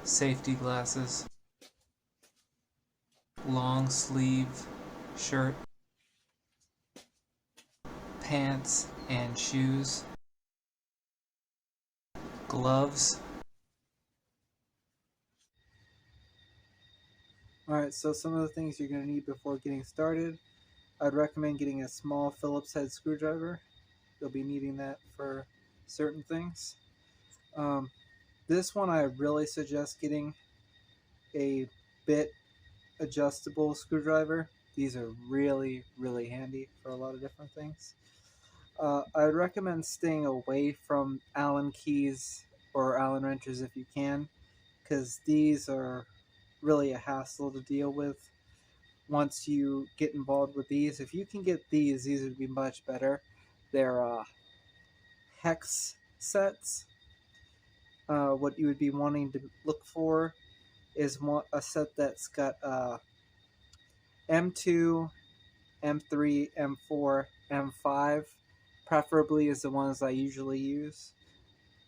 safety glasses, long sleeve shirt, pants and shoes, gloves. Alright, so some of the things you're going to need before getting started. I'd recommend getting a small Phillips head screwdriver. You'll be needing that for certain things. This one I really suggest getting a bit adjustable screwdriver. These are really, really handy for a lot of different things. I would recommend staying away from Allen keys or Allen wrenches if you can, because these are really a hassle to deal with once you get involved with these. If you can get these would be much better. They're hex sets. What you would be wanting to look for is a set that's got M2, M3, M4, M5. Preferably is the ones I usually use.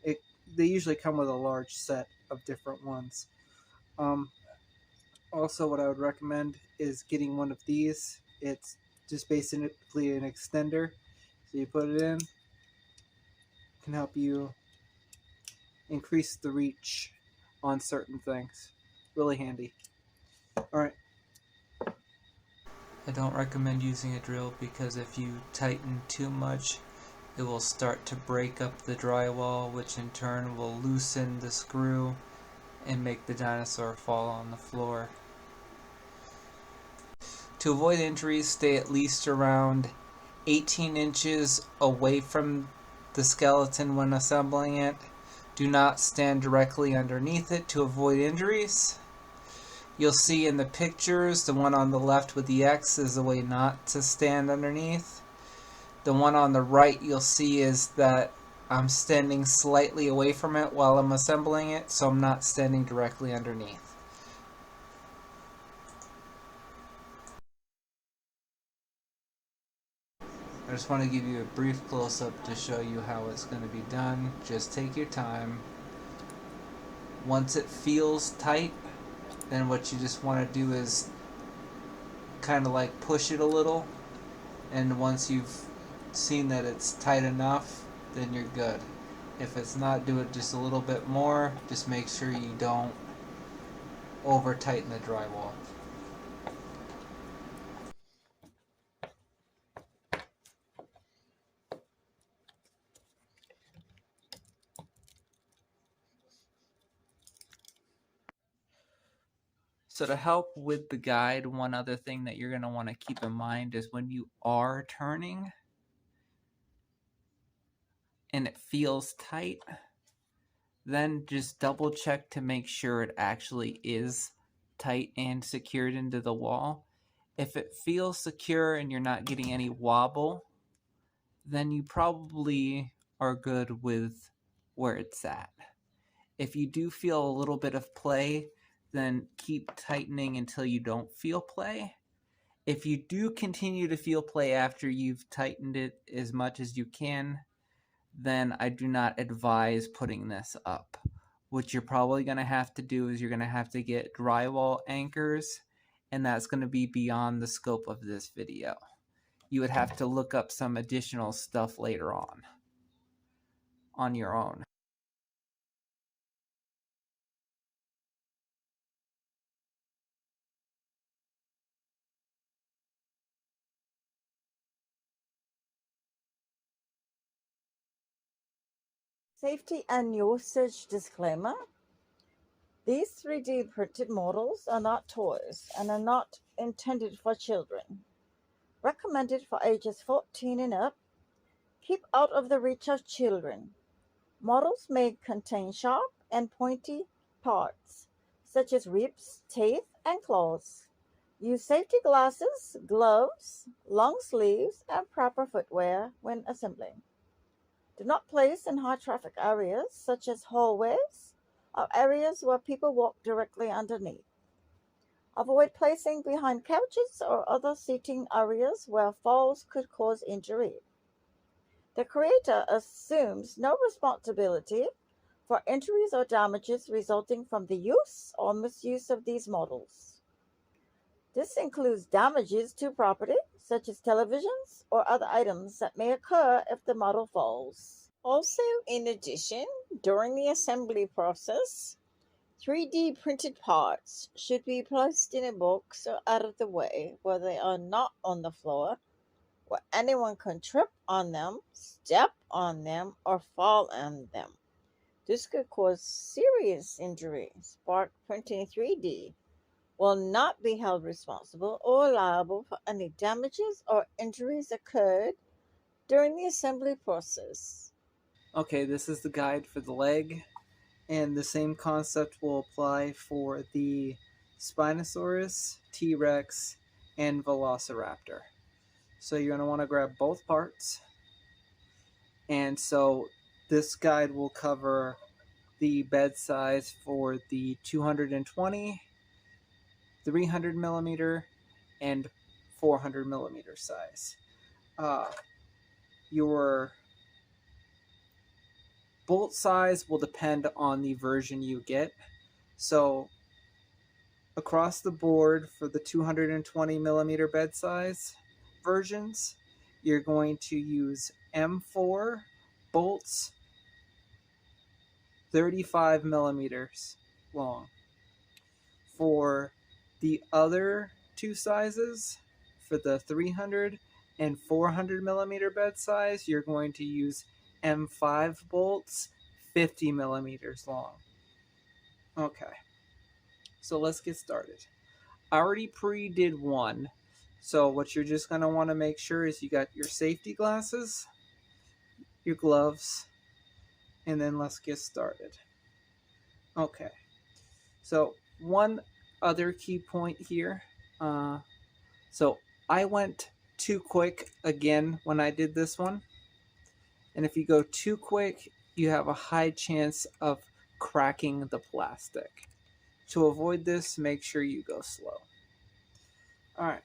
They usually come with a large set of different ones. Also, what I would recommend is getting one of these. It's just basically an extender. So you put it in, can help you increase the reach on certain things. Really handy. Alright. I don't recommend using a drill because if you tighten too much, it will start to break up the drywall, which in turn will loosen the screw and make the dinosaur fall on the floor. To avoid injuries, stay at least around 18 inches away from the skeleton when assembling it. Do not stand directly underneath it to avoid injuries. You'll see in the pictures, the one on the left with the X is the way not to stand underneath. The one on the right you'll see is that I'm standing slightly away from it while I'm assembling it, so I'm not standing directly underneath. I just want to give you a brief close-up to show you how it's going to be done. Just take your time. Once it feels tight, then what you just want to do is kind of like push it a little, and once you've seen that it's tight enough, then you're good. If it's not, do it just a little bit more. Just make sure you don't over tighten the drywall. So to help with the guide, one other thing that you're going to want to keep in mind is when you are turning and it feels tight, then just double check to make sure it actually is tight and secured into the wall. If it feels secure and you're not getting any wobble, then you probably are good with where it's at. If you do feel a little bit of play, then keep tightening until you don't feel play. If you do continue to feel play after you've tightened it as much as you can, then I do not advise putting this up. What you're probably going to have to do is you're going to have to get drywall anchors, and that's going to be beyond the scope of this video. You would have to look up some additional stuff later on your own. Safety and usage disclaimer. These 3D printed models are not toys and are not intended for children. Recommended for ages 14 and up. Keep out of the reach of children. Models may contain sharp and pointy parts, such as ribs, teeth, and claws. Use safety glasses, gloves, long sleeves, and proper footwear when assembling. Do not place in high traffic areas such as hallways or areas where people walk directly underneath. Avoid placing behind couches or other seating areas where falls could cause injury. The creator assumes no responsibility for injuries or damages resulting from the use or misuse of these models. This includes damages to property, such as televisions or other items that may occur if the model falls. Also, in addition, during the assembly process, 3D printed parts should be placed in a box or out of the way where they are not on the floor, where anyone can trip on them, step on them, or fall on them. This could cause serious injury. Spark Printing 3D will not be held responsible or liable for any damages or injuries occurred during the assembly process. Okay, this is the guide for the leg, and the same concept will apply for the Spinosaurus, T-Rex, and Velociraptor. So you're going to want to grab both parts, and so this guide will cover the bed size for the 220, 300 millimeter, and 400 millimeter size. Your bolt size will depend on the version you get. So across the board for the 220 millimeter bed size versions, you're going to use M4 bolts 35 millimeters long. For the other two sizes, for the 300 and 400 millimeter bed size, you're going to use M5 bolts 50 millimeters long. Okay, so let's get started. I already pre-did one, so what you're just going to want to make sure is you got your safety glasses, your gloves, and then let's get started. Okay, so one other key point here. So I went too quick again when I did this one. And if you go too quick, you have a high chance of cracking the plastic. To avoid this, make sure you go slow. All right.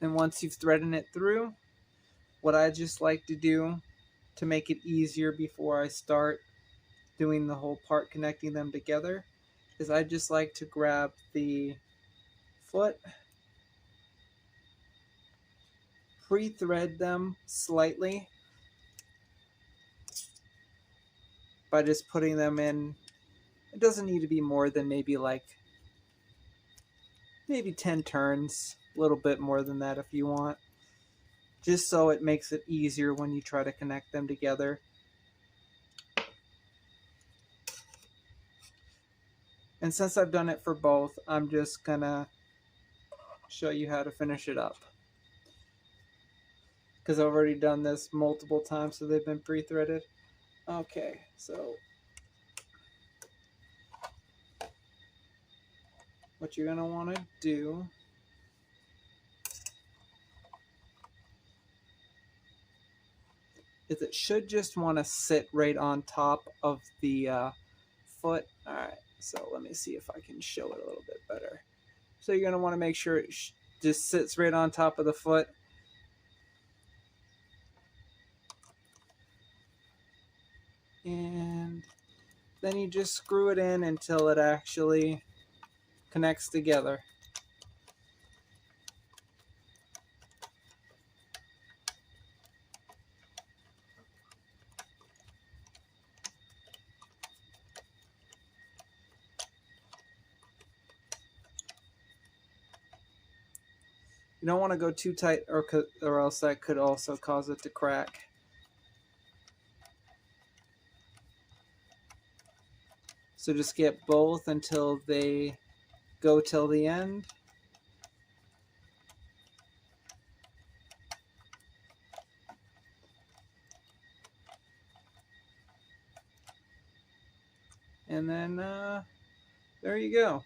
And once you've threaded it through, what I just like to do to make it easier before I start doing the whole part connecting them together is I just like to grab the foot, pre-thread them slightly by just putting them in. It doesn't need to be more than maybe 10 turns, a little bit more than that if you want, just so it makes it easier when you try to connect them together. And since I've done it for both, I'm just gonna show you how to finish it up, because I've already done this multiple times, so they've been pre-threaded. Okay, so what you're gonna want to do is it should just want to sit right on top of the foot. All right, so let me see if I can show it a little bit better. So you're going to want to make sure it just sits right on top of the foot. And then you just screw it in until it actually connects together. You don't want to go too tight, or else that could also cause it to crack. So just get both until they go till the end. And then there you go.